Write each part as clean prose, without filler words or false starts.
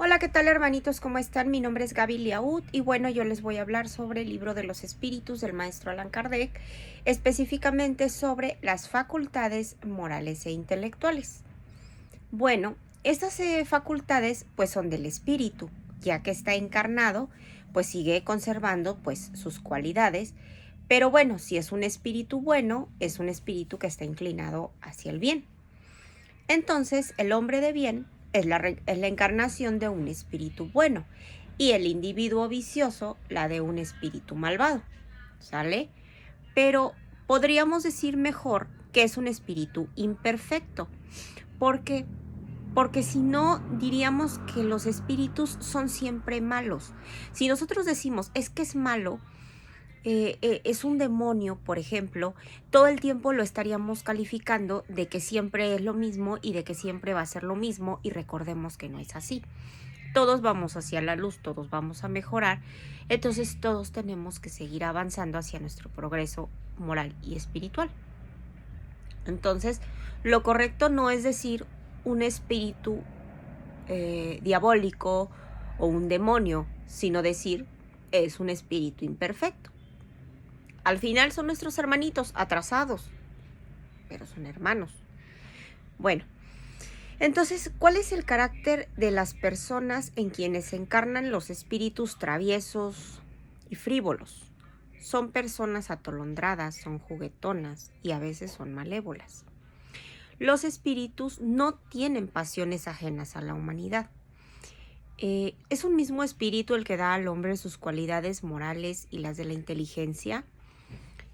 Hola, ¿qué tal hermanitos? ¿Cómo están? Mi nombre es Gaby Liaud y bueno, yo les voy a hablar sobre el libro de los espíritus del maestro Allan Kardec, específicamente sobre las facultades morales e intelectuales. Bueno, estas facultades pues son del espíritu, ya que está encarnado, pues sigue conservando pues sus cualidades, pero bueno, si es un espíritu bueno, es un espíritu que está inclinado hacia el bien. Entonces, el hombre de bien es la encarnación de un espíritu bueno y el individuo vicioso la de un espíritu malvado, ¿sale? Pero podríamos decir mejor que es un espíritu imperfecto. ¿Por qué? Porque si no, diríamos que los espíritus son siempre malos. Si nosotros decimos, es que es malo, es un demonio, por ejemplo, todo el tiempo lo estaríamos calificando de que siempre es lo mismo y de que siempre va a ser lo mismo, y recordemos que no es así. Todos vamos hacia la luz, todos vamos a mejorar, entonces todos tenemos que seguir avanzando hacia nuestro progreso moral y espiritual. Entonces, lo correcto no es decir un espíritu diabólico o un demonio, sino decir es un espíritu imperfecto. Al final son nuestros hermanitos atrasados, pero son hermanos. Bueno, entonces, ¿cuál es el carácter de las personas en quienes se encarnan los espíritus traviesos y frívolos? Son personas atolondradas, son juguetonas y a veces son malévolas. Los espíritus no tienen pasiones ajenas a la humanidad. ¿Es un mismo espíritu el que da al hombre sus cualidades morales y las de la inteligencia?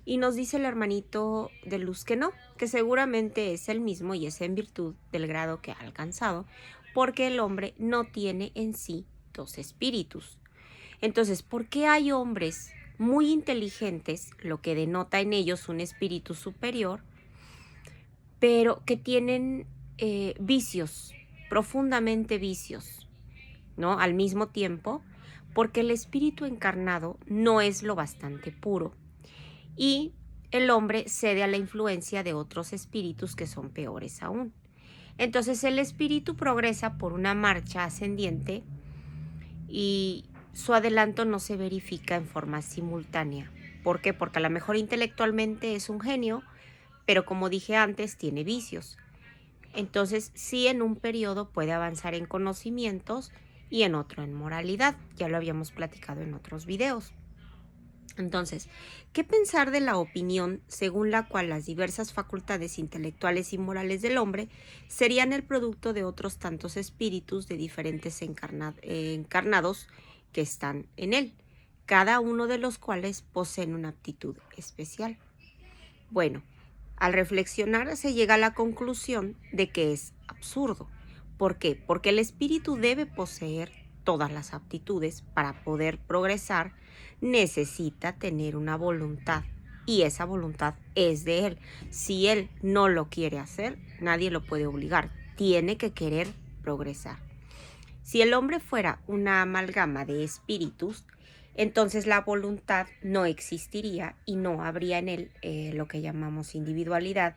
Y nos dice el hermanito de luz que no, que seguramente es el mismo y es en virtud del grado que ha alcanzado, porque el hombre no tiene en sí dos espíritus. Entonces, ¿por qué hay hombres muy inteligentes, lo que denota en ellos un espíritu superior, pero que tienen vicios, profundamente vicios, ¿no? Al mismo tiempo, porque el espíritu encarnado no es lo bastante puro y el hombre cede a la influencia de otros espíritus que son peores aún. Entonces el espíritu progresa por una marcha ascendiente y su adelanto no se verifica en forma simultánea. ¿Por qué? Porque a lo mejor intelectualmente es un genio, pero como dije antes, tiene vicios. Entonces sí, en un periodo puede avanzar en conocimientos y en otro en moralidad. Ya lo habíamos platicado en otros videos. Entonces, ¿qué pensar de la opinión según la cual las diversas facultades intelectuales y morales del hombre serían el producto de otros tantos espíritus de diferentes encarnados que están en él, cada uno de los cuales poseen una aptitud especial? Bueno, al reflexionar se llega a la conclusión de que es absurdo. ¿Por qué? Porque el espíritu debe poseer todas las aptitudes para poder progresar, necesita tener una voluntad y esa voluntad es de él. Si él no lo quiere hacer, nadie lo puede obligar, tiene que querer progresar. Si el hombre fuera una amalgama de espíritus, entonces la voluntad no existiría y no habría en él lo que llamamos individualidad,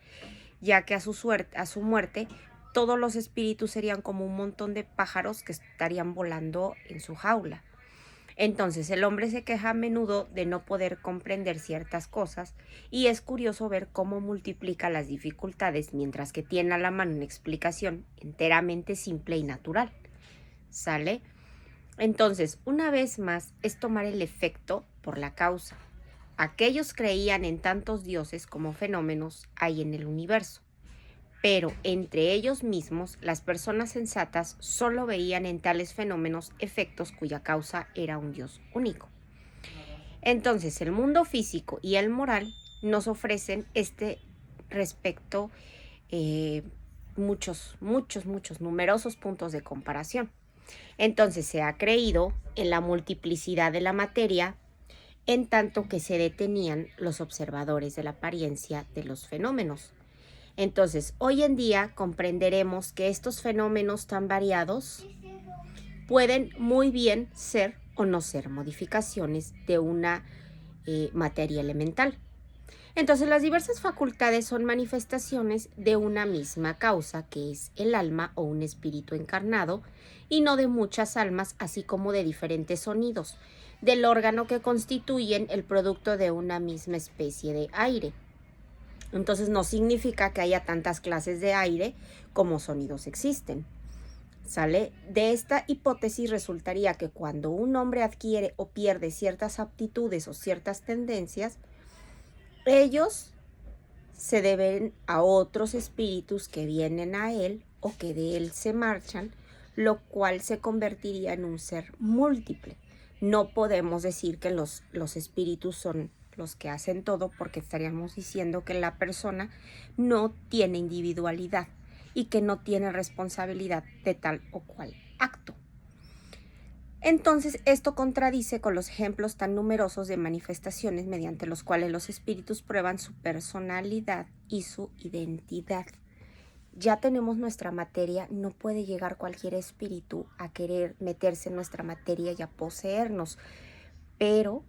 ya que a su muerte, todos los espíritus serían como un montón de pájaros que estarían volando en su jaula. Entonces el hombre se queja a menudo de no poder comprender ciertas cosas y es curioso ver cómo multiplica las dificultades mientras que tiene a la mano una explicación enteramente simple y natural. ¿Sale? Entonces, una vez más, es tomar el efecto por la causa. Aquellos creían en tantos dioses como fenómenos hay en el universo, pero entre ellos mismos las personas sensatas solo veían en tales fenómenos efectos cuya causa era un Dios único. Entonces, el mundo físico y el moral nos ofrecen este respecto numerosos puntos de comparación. Entonces se ha creído en la multiplicidad de la materia, en tanto que se detenían los observadores de la apariencia de los fenómenos. Entonces, hoy en día comprenderemos que estos fenómenos tan variados pueden muy bien ser o no ser modificaciones de una materia elemental. Entonces, las diversas facultades son manifestaciones de una misma causa, que es el alma o un espíritu encarnado, y no de muchas almas, así como de diferentes sonidos, del órgano que constituyen el producto de una misma especie de aire. Entonces, no significa que haya tantas clases de aire como sonidos existen. ¿Sale? De esta hipótesis resultaría que cuando un hombre adquiere o pierde ciertas aptitudes o ciertas tendencias, ellos se deben a otros espíritus que vienen a él o que de él se marchan, lo cual se convertiría en un ser múltiple. No podemos decir que los espíritus son los que hacen todo, porque estaríamos diciendo que la persona no tiene individualidad y que no tiene responsabilidad de tal o cual acto. Entonces, esto contradice con los ejemplos tan numerosos de manifestaciones mediante los cuales los espíritus prueban su personalidad y su identidad. Ya tenemos nuestra materia, no puede llegar cualquier espíritu a querer meterse en nuestra materia y a poseernos, pero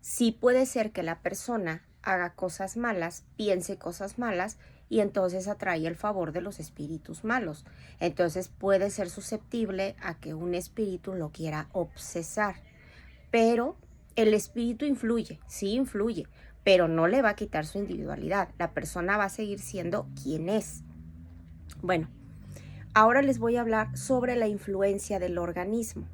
sí puede ser que la persona haga cosas malas, piense cosas malas, y entonces atrae el favor de los espíritus malos. Entonces puede ser susceptible a que un espíritu lo quiera obsesar. Pero el espíritu influye, sí influye, pero no le va a quitar su individualidad. La persona va a seguir siendo quien es. Bueno, ahora les voy a hablar sobre la influencia del organismo.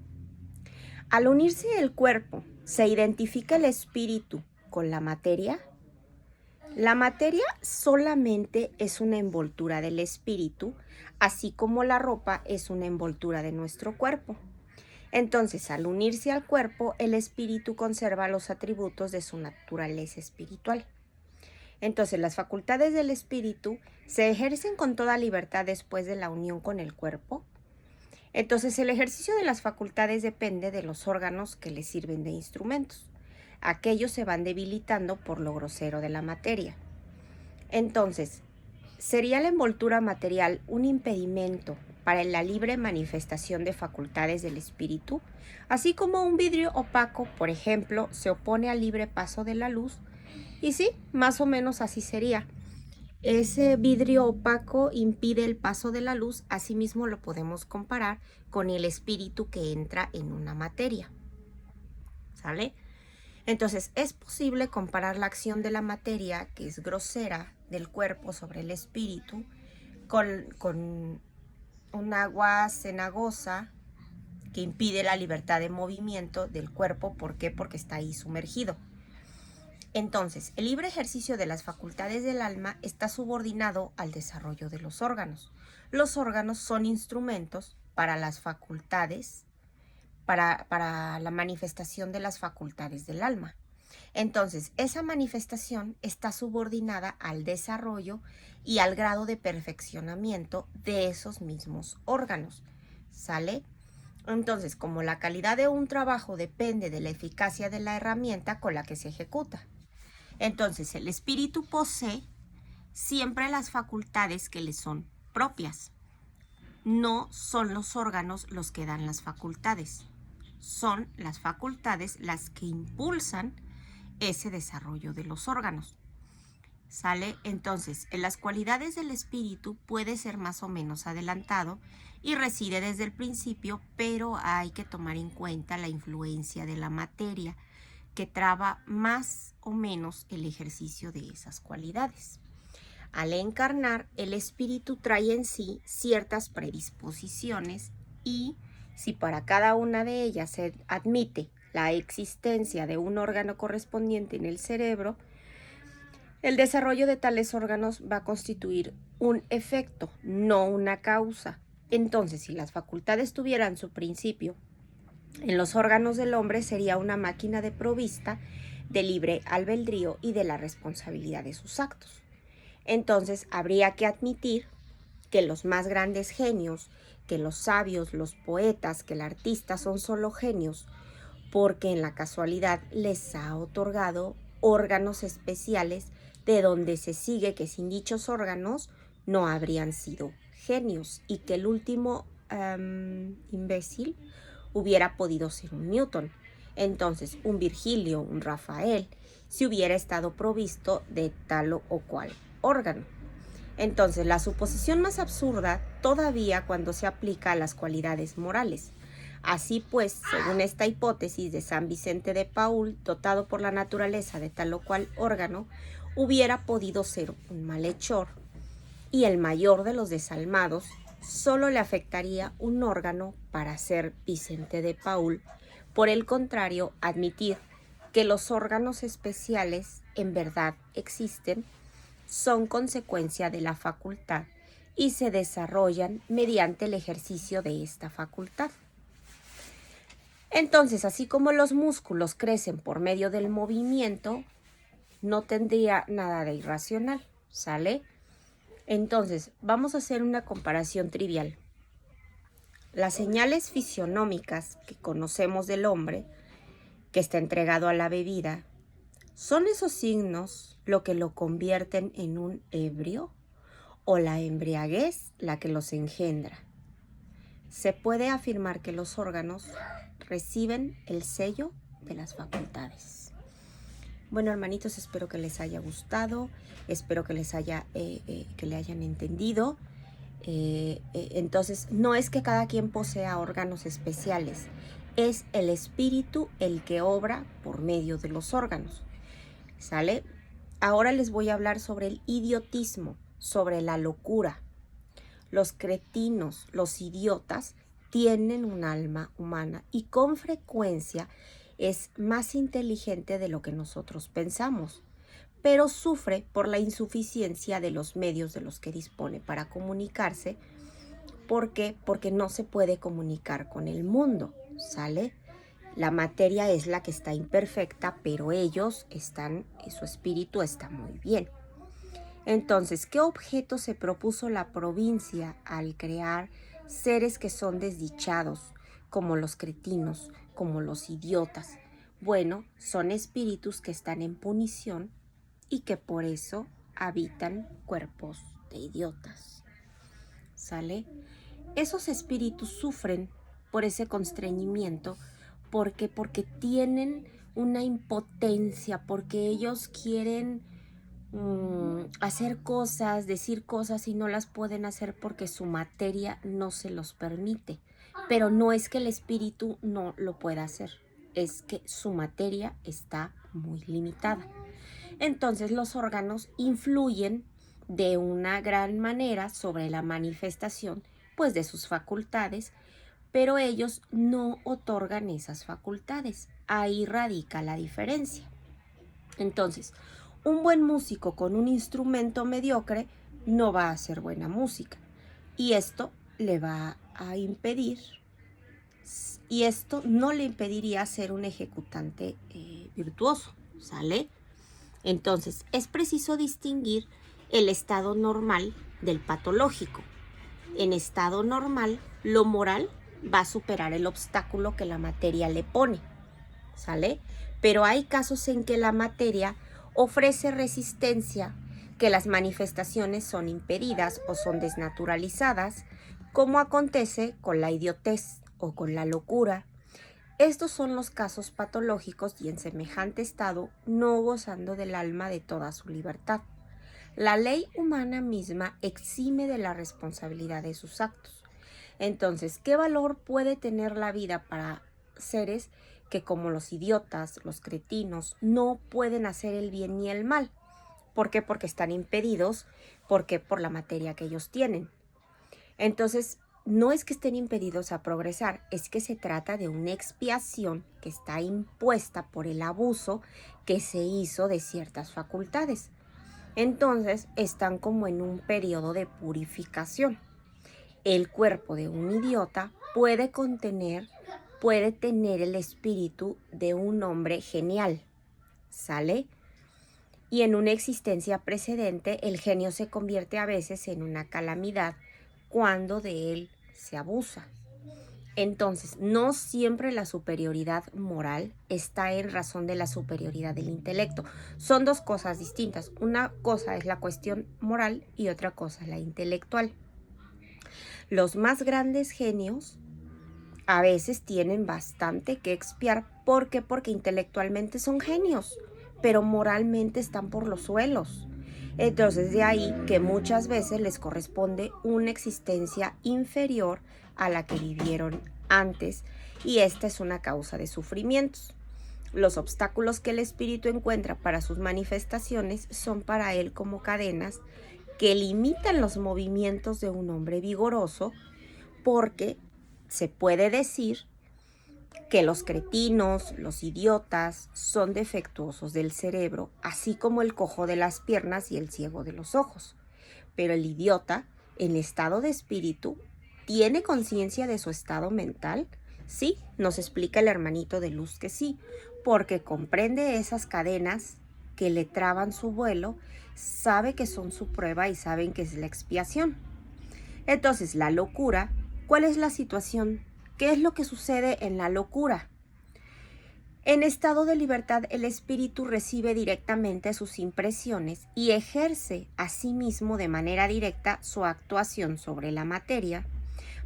Al unirse el cuerpo, ¿se identifica el espíritu con la materia? La materia solamente es una envoltura del espíritu, así como la ropa es una envoltura de nuestro cuerpo. Entonces, al unirse al cuerpo, el espíritu conserva los atributos de su naturaleza espiritual. Entonces, las facultades del espíritu se ejercen con toda libertad después de la unión con el cuerpo. Entonces, el ejercicio de las facultades depende de los órganos que le sirven de instrumentos. Aquellos se van debilitando por lo grosero de la materia. Entonces, ¿sería la envoltura material un impedimento para la libre manifestación de facultades del espíritu? Así como un vidrio opaco, por ejemplo, se opone al libre paso de la luz. Y sí, más o menos así sería. Ese vidrio opaco impide el paso de la luz, asimismo lo podemos comparar con el espíritu que entra en una materia. ¿Sale? Entonces, es posible comparar la acción de la materia, que es grosera, del cuerpo sobre el espíritu, con un agua cenagosa que impide la libertad de movimiento del cuerpo. ¿Por qué? Porque está ahí sumergido. Entonces, el libre ejercicio de las facultades del alma está subordinado al desarrollo de los órganos. Los órganos son instrumentos para las facultades, para la manifestación de las facultades del alma. Entonces, esa manifestación está subordinada al desarrollo y al grado de perfeccionamiento de esos mismos órganos. ¿Sale? Entonces, como la calidad de un trabajo depende de la eficacia de la herramienta con la que se ejecuta. Entonces, el espíritu posee siempre las facultades que le son propias. No son los órganos los que dan las facultades. Son las facultades las que impulsan ese desarrollo de los órganos. ¿Sale? Entonces, en las cualidades del espíritu puede ser más o menos adelantado y reside desde el principio, pero hay que tomar en cuenta la influencia de la materia, que traba más o menos el ejercicio de esas cualidades. Al encarnar, el espíritu trae en sí ciertas predisposiciones, y si para cada una de ellas se admite la existencia de un órgano correspondiente en el cerebro, el desarrollo de tales órganos va a constituir un efecto, no una causa. Entonces, si las facultades tuvieran su principio en los órganos del hombre, sería una máquina desprovista de libre albedrío y de la responsabilidad de sus actos. Entonces, habría que admitir que los más grandes genios, que los sabios, los poetas, que el artista son solo genios, porque en la casualidad les ha otorgado órganos especiales, de donde se sigue que sin dichos órganos no habrían sido genios, y que el último imbécil hubiera podido ser un Newton. Entonces, un Virgilio, un Rafael, si hubiera estado provisto de tal o cual órgano. Entonces, la suposición más absurda todavía cuando se aplica a las cualidades morales. Así pues, según esta hipótesis de San Vicente de Paúl, dotado por la naturaleza de tal o cual órgano, hubiera podido ser un malhechor, y el mayor de los desalmados solo le afectaría un órgano para ser Vicente de Paúl. Por el contrario, admitir que los órganos especiales en verdad existen son consecuencia de la facultad y se desarrollan mediante el ejercicio de esta facultad. Entonces, así como los músculos crecen por medio del movimiento, no tendría nada de irracional, ¿sale? Entonces, vamos a hacer una comparación trivial. Las señales fisionómicas que conocemos del hombre, que está entregado a la bebida, ¿son esos signos lo que lo convierten en un ebrio o la embriaguez la que los engendra? Se puede afirmar que los órganos reciben el sello de las facultades. Bueno, hermanitos, espero que les haya gustado, espero que les haya, que le hayan entendido. Entonces, no es que cada quien posea órganos especiales, es el espíritu el que obra por medio de los órganos. ¿Sale? Ahora les voy a hablar sobre el idiotismo, sobre la locura. Los cretinos, los idiotas, tienen un alma humana y con frecuencia es más inteligente de lo que nosotros pensamos, pero sufre por la insuficiencia de los medios de los que dispone para comunicarse. ¿Por qué? Porque no se puede comunicar con el mundo, ¿sale? La materia es la que está imperfecta, pero ellos están, su espíritu está muy bien. Entonces, ¿qué objeto se propuso la provincia al crear seres que son desdichados, como los cretinos, como los idiotas? Bueno, son espíritus que están en punición y que por eso habitan cuerpos de idiotas. ¿Sale? Esos espíritus sufren por ese constreñimiento. ¿Por qué? Porque tienen una impotencia, porque ellos quieren hacer cosas, decir cosas y no las pueden hacer porque su materia no se los permite. Pero no es que el espíritu no lo pueda hacer, es que su materia está muy limitada. Entonces los órganos influyen de una gran manera sobre la manifestación pues de sus facultades, pero ellos no otorgan esas facultades. Ahí radica la diferencia. Entonces, un buen músico con un instrumento mediocre no va a hacer buena música. Y esto le va a impedir, y esto no le impediría ser un ejecutante virtuoso, ¿sale? Entonces, es preciso distinguir el estado normal del patológico. En estado normal, lo moral va a superar el obstáculo que la materia le pone, ¿sale? Pero hay casos en que la materia ofrece resistencia, que las manifestaciones son impedidas o son desnaturalizadas, como acontece con la idiotez o con la locura. Estos son los casos patológicos y en semejante estado no gozando del alma de toda su libertad. La ley humana misma exime de la responsabilidad de sus actos. Entonces, ¿qué valor puede tener la vida para seres que, como los idiotas, los cretinos, no pueden hacer el bien ni el mal? ¿Por qué? Porque están impedidos. ¿Por qué? Por la materia que ellos tienen. Entonces, no es que estén impedidos a progresar, es que se trata de una expiación que está impuesta por el abuso que se hizo de ciertas facultades. Entonces, están como en un periodo de purificación. El cuerpo de un idiota puede tener el espíritu de un hombre genial, ¿sale? Y en una existencia precedente, el genio se convierte a veces en una calamidad cuando de él se abusa. Entonces, no siempre la superioridad moral está en razón de la superioridad del intelecto. Son dos cosas distintas. Una cosa es la cuestión moral y otra cosa la intelectual. Los más grandes genios a veces tienen bastante que expiar. ¿Por qué? Porque intelectualmente son genios, pero moralmente están por los suelos. Entonces de ahí que muchas veces les corresponde una existencia inferior a la que vivieron antes, y esta es una causa de sufrimientos. Los obstáculos que el espíritu encuentra para sus manifestaciones son para él como cadenas que limitan los movimientos de un hombre vigoroso, porque se puede decir que los cretinos, los idiotas, son defectuosos del cerebro, así como el cojo de las piernas y el ciego de los ojos. Pero el idiota, en estado de espíritu, ¿tiene conciencia de su estado mental? Sí, nos explica el hermanito de luz que sí, porque comprende esas cadenas que le traban su vuelo, sabe que son su prueba y saben que es la expiación. Entonces, la locura, ¿cuál es la situación? ¿Qué es lo que sucede en la locura? En estado de libertad, el espíritu recibe directamente sus impresiones y ejerce a sí mismo de manera directa su actuación sobre la materia,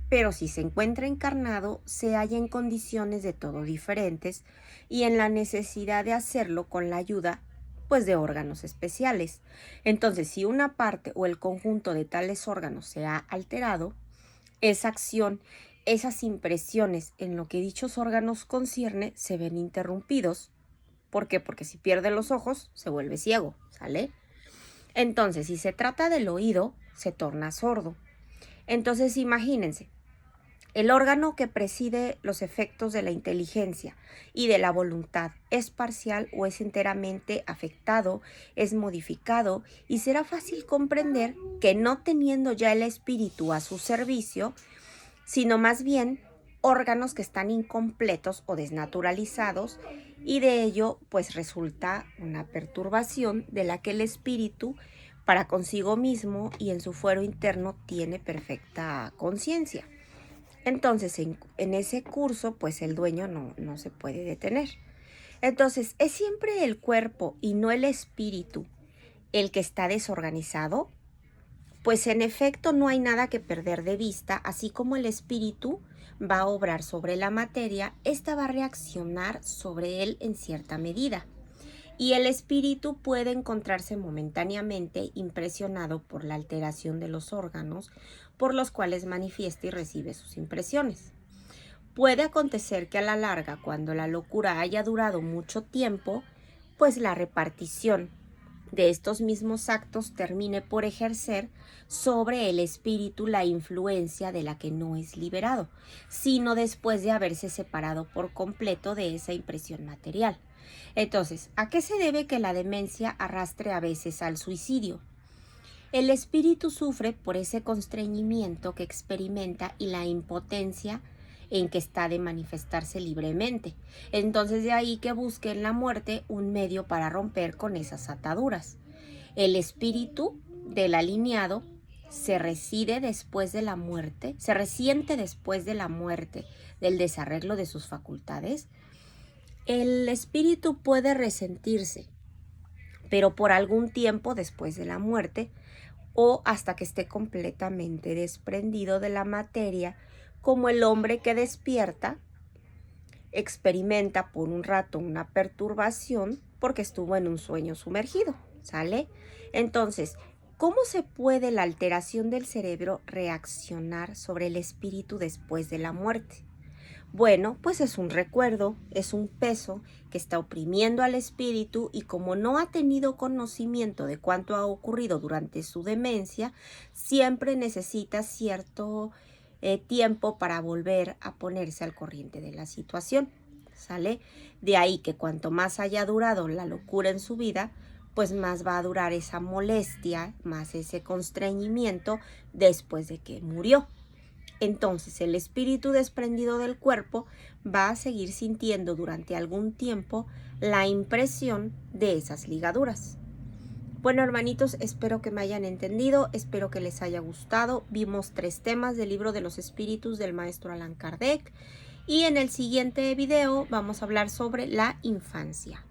pero si se encuentra encarnado, se halla en condiciones de todo diferentes y en la necesidad de hacerlo con la ayuda, pues, de órganos especiales. Entonces, si una parte o el conjunto de tales órganos se ha alterado, esa acción, esas impresiones en lo que dichos órganos concierne se ven interrumpidos. ¿Por qué? Porque si pierde los ojos, se vuelve ciego, ¿sale? Entonces, si se trata del oído, se torna sordo. Entonces, imagínense, el órgano que preside los efectos de la inteligencia y de la voluntad es parcial o es enteramente afectado, es modificado, y será fácil comprender que no teniendo ya el espíritu a su servicio, sino más bien órganos que están incompletos o desnaturalizados, y de ello pues resulta una perturbación de la que el espíritu para consigo mismo y en su fuero interno tiene perfecta conciencia. Entonces en ese curso pues el dueño no se puede detener. Entonces, ¿es siempre el cuerpo y no el espíritu el que está desorganizado? Pues en efecto no hay nada que perder de vista. Así como el espíritu va a obrar sobre la materia, ésta va a reaccionar sobre él en cierta medida. Y el espíritu puede encontrarse momentáneamente impresionado por la alteración de los órganos por los cuales manifiesta y recibe sus impresiones. Puede acontecer que a la larga, cuando la locura haya durado mucho tiempo, pues la repartición de estos mismos actos termine por ejercer sobre el espíritu la influencia de la que no es liberado, sino después de haberse separado por completo de esa impresión material. Entonces, ¿a qué se debe que la demencia arrastre a veces al suicidio? El espíritu sufre por ese constreñimiento que experimenta y la impotencia en que está de manifestarse libremente. Entonces de ahí que busque en la muerte un medio para romper con esas ataduras. El espíritu del alineado se resiente después de la muerte del desarreglo de sus facultades. El espíritu puede resentirse, pero por algún tiempo después de la muerte, o hasta que esté completamente desprendido de la materia, como el hombre que despierta, experimenta por un rato una perturbación porque estuvo en un sueño sumergido, ¿sale? Entonces, ¿cómo se puede la alteración del cerebro reaccionar sobre el espíritu después de la muerte? Bueno, pues es un recuerdo, es un peso que está oprimiendo al espíritu, y como no ha tenido conocimiento de cuánto ha ocurrido durante su demencia, siempre necesita cierto tiempo para volver a ponerse al corriente de la situación, ¿sale? De ahí que cuanto más haya durado la locura en su vida, pues más va a durar esa molestia, más ese constreñimiento después de que murió. Entonces el espíritu desprendido del cuerpo va a seguir sintiendo durante algún tiempo la impresión de esas ligaduras. Bueno, hermanitos, espero que me hayan entendido, espero que les haya gustado. Vimos 3 temas del libro de los espíritus del maestro Allan Kardec, y en el siguiente video vamos a hablar sobre la infancia.